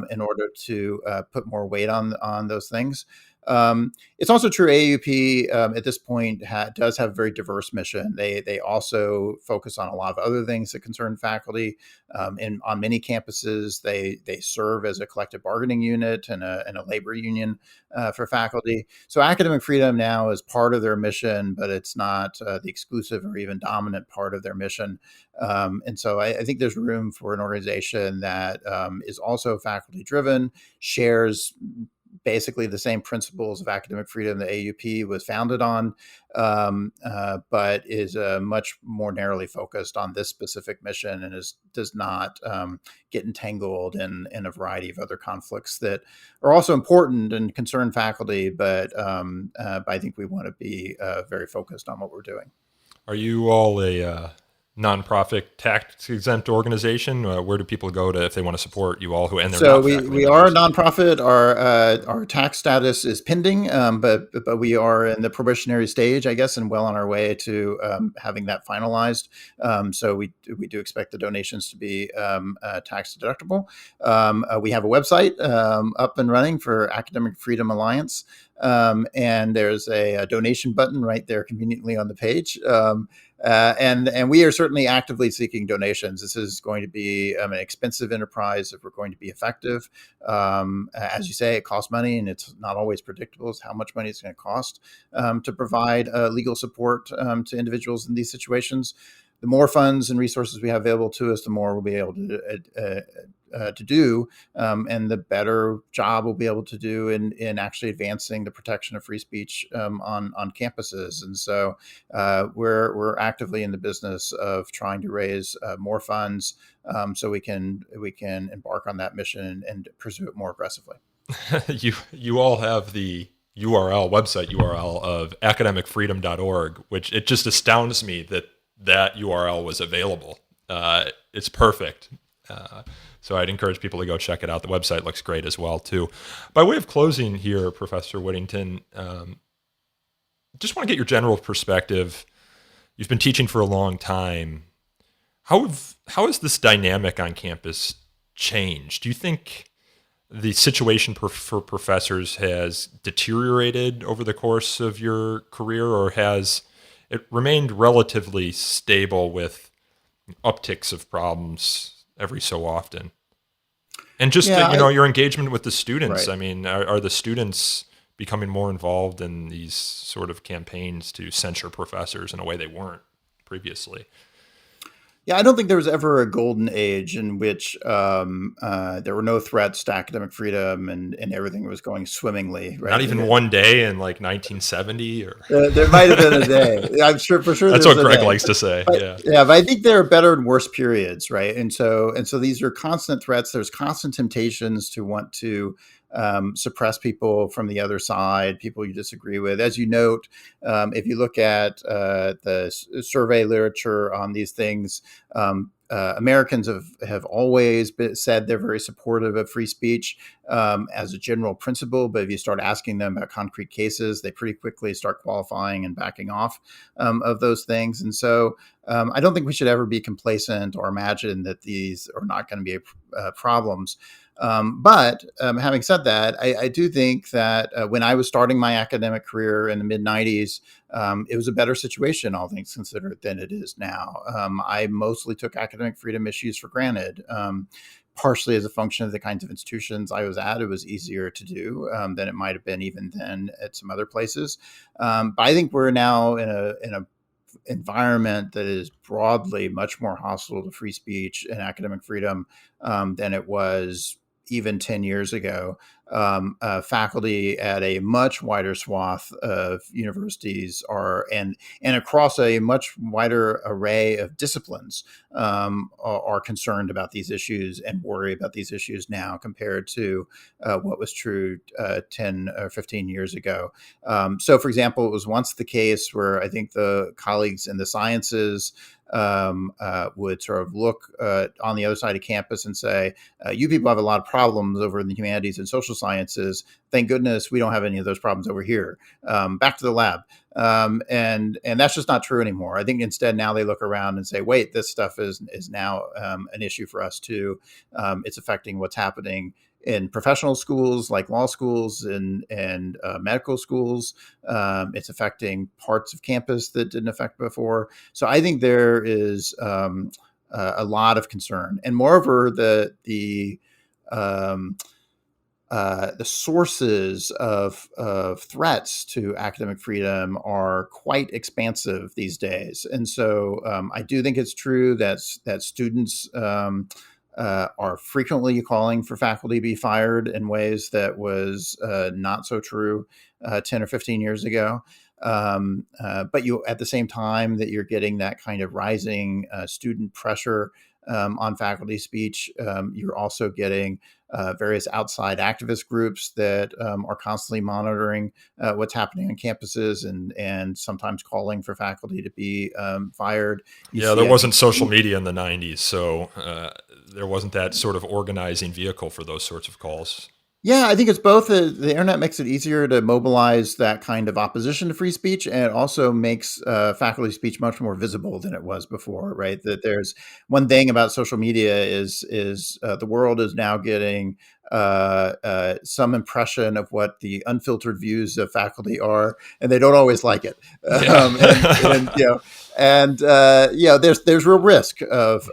in order to put more weight on those things. It's also true AUP at this point does have a very diverse mission. They also focus on a lot of other things that concern faculty. And on many campuses, they serve as a collective bargaining unit and a labor union for faculty. So academic freedom now is part of their mission, but it's not the exclusive or even dominant part of their mission. And so I think there's room for an organization that is also faculty driven, shares basically the same principles of academic freedom that AUP was founded on, but is much more narrowly focused on this specific mission and does not get entangled in a variety of other conflicts that are also important and concern faculty, but I think we want to be very focused on what we're doing. Are you all a nonprofit tax exempt organization? Where do people go to if they want to support you all who and they're So not we are a nonprofit. Our tax status is pending, but we are in the probationary stage, I guess, and well on our way to having that finalized. So we do expect the donations to be tax deductible. We have a website up and running for Academic Freedom Alliance. And there's a donation button right there conveniently on the page. And we are certainly actively seeking donations. This is going to be an expensive enterprise if we're going to be effective. As you say, it costs money, and it's not always predictable as how much money it's going to cost to provide legal support to individuals in these situations. The more funds and resources we have available to us, the more we'll be able to do, and the better job we'll be able to do in actually advancing the protection of free speech on campuses. And so we're actively in the business of trying to raise more funds so we can embark on that mission and pursue it more aggressively. You all have the website URL of academicfreedom.org, which it just astounds me that URL was available. It's perfect. So I'd encourage people to go check it out. The website looks great as well, too. By way of closing here, Professor Whittington, just want to get your general perspective. You've been teaching for a long time. How has this dynamic on campus changed? Do you think the situation for professors has deteriorated over the course of your career, or has it remained relatively stable with upticks of problems every so often? And just your engagement with the students. Right. I mean, are the students becoming more involved in these sort of campaigns to censure professors in a way they weren't previously? Yeah, I don't think there was ever a golden age in which there were no threats to academic freedom and everything was going swimmingly. Right? Not even one day in like 1970, or there might have been a day. I'm sure for sure. That's what Greg likes to say. But, but I think there are better and worse periods, right? And so these are constant threats. There's constant temptations to want to suppress people from the other side, people you disagree with. As you note, if you look at the survey literature on these things, Americans have always said they're very supportive of free speech as a general principle. But if you start asking them about concrete cases, they pretty quickly start qualifying and backing off of those things. And so I don't think we should ever be complacent or imagine that these are not going to be problems. But having said that, I do think that when I was starting my academic career in the mid-90s, it was a better situation, all things considered, than it is now. I mostly took academic freedom issues for granted, partially as a function of the kinds of institutions I was at. It was easier to do than it might have been even then at some other places. But I think we're now in a environment that is broadly much more hostile to free speech and academic freedom than it was even 10 years ago. Faculty at a much wider swath of universities and across a much wider array of disciplines are concerned about these issues and worry about these issues now compared to what was true 10 or 15 years ago. So, for example, it was once the case where I think the colleagues in the sciences would sort of look on the other side of campus and say, you people have a lot of problems over in the humanities and social sciences. Thank goodness we don't have any of those problems over here. Back to the lab. And that's just not true anymore. I think instead now they look around and say, wait, this stuff is now an issue for us too. It's affecting what's happening in professional schools like law schools and medical schools. It's affecting parts of campus that didn't affect before. So I think there is a lot of concern, and moreover, the sources of threats to academic freedom are quite expansive these days. And so I do think it's true that students are frequently calling for faculty to be fired in ways that was not so true 10 or 15 years ago. But you, at the same time that you're getting that kind of rising student pressure on faculty speech, you're also getting various outside activist groups that are constantly monitoring what's happening on campuses and sometimes calling for faculty to be fired. There wasn't social media in the 90s, so there wasn't that sort of organizing vehicle for those sorts of calls. Yeah, I think it's both. The internet makes it easier to mobilize that kind of opposition to free speech, and it also makes faculty speech much more visible than it was before, right? That there's one thing about social media is the world is now getting some impression of what the unfiltered views of faculty are, and they don't always like it. There's real risk of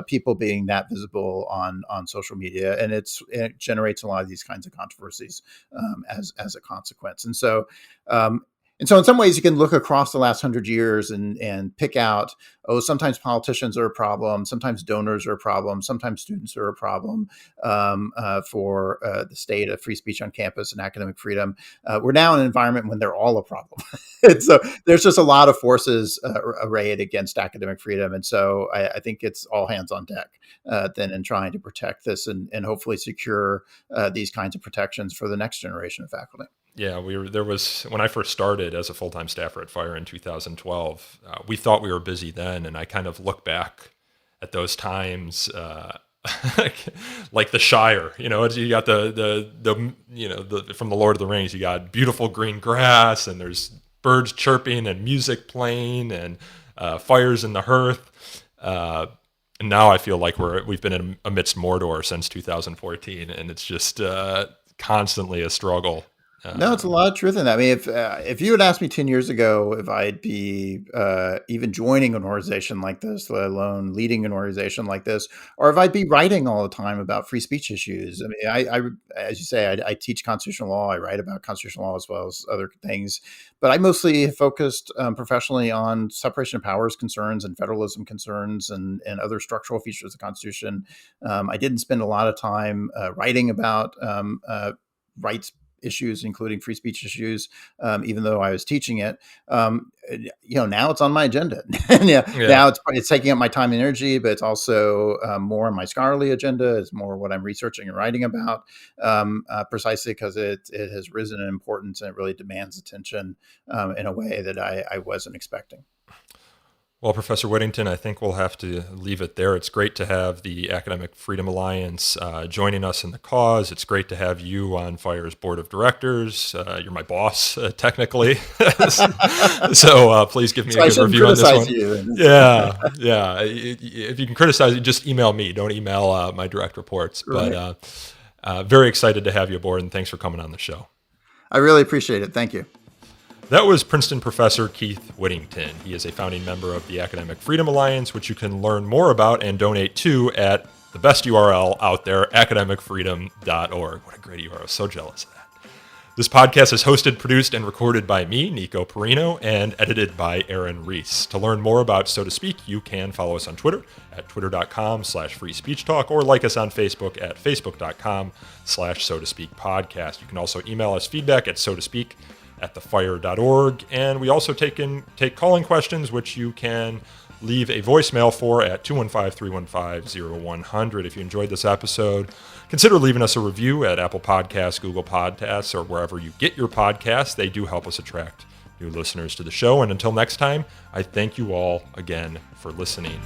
people being that visible on social media, and it generates a lot of these kinds of controversies as a consequence. And so in some ways, you can look across the last 100 years and pick out, sometimes politicians are a problem, sometimes donors are a problem, sometimes students are a problem for the state of free speech on campus and academic freedom. We're now in an environment when they're all a problem. And so there's just a lot of forces arrayed against academic freedom. And so I think it's all hands on deck then in trying to protect this and hopefully secure these kinds of protections for the next generation of faculty. Yeah, when I first started as a full-time staffer at FIRE in 2012, we thought we were busy then, and I kind of look back at those times like the Shire. You got the from the Lord of the Rings, you got beautiful green grass, and there's birds chirping and music playing and fires in the hearth. And now I feel like we've been amidst Mordor since 2014, and it's just constantly a struggle. No, it's a lot of truth in that. I mean, if you had asked me 10 years ago if I'd be even joining an organization like this, let alone leading an organization like this, or if I'd be writing all the time about free speech issues. I mean, I as you say, I teach constitutional law. I write about constitutional law as well as other things. But I mostly focused professionally on separation of powers concerns and federalism concerns and other structural features of the Constitution. I didn't spend a lot of time writing about rights issues, including free speech issues, even though I was teaching it. Now it's on my agenda. Now it's taking up my time and energy, but it's also more on my scholarly agenda. It's more what I'm researching and writing about, precisely because it has risen in importance and it really demands attention in a way that I wasn't expecting. Well, Professor Whittington, I think we'll have to leave it there. It's great to have the Academic Freedom Alliance joining us in the cause. It's great to have you on FIRE's board of directors. You're my boss, technically. So please give me a good review on this one. Yeah. If you can criticize, just email me. Don't email my direct reports. Right. But very excited to have you aboard, and thanks for coming on the show. I really appreciate it. Thank you. That was Princeton professor Keith Whittington. He is a founding member of the Academic Freedom Alliance, which you can learn more about and donate to at the best URL out there, academicfreedom.org. What a great URL. So jealous of that. This podcast is hosted, produced, and recorded by me, Nico Perino, and edited by Aaron Reese. To learn more about So to Speak, you can follow us on Twitter at twitter.com/freespeechtalk or like us on Facebook at facebook.com/So to Speak podcast. You can also email us feedback at sotospeak@thefire.org, and we also take calling questions, which you can leave a voicemail for at 215-315-0100. If you enjoyed this episode, consider leaving us a review at Apple Podcasts, Google Podcasts, or wherever you get your podcasts. They do help us attract new listeners to the show. And until next time, I thank you all again for listening.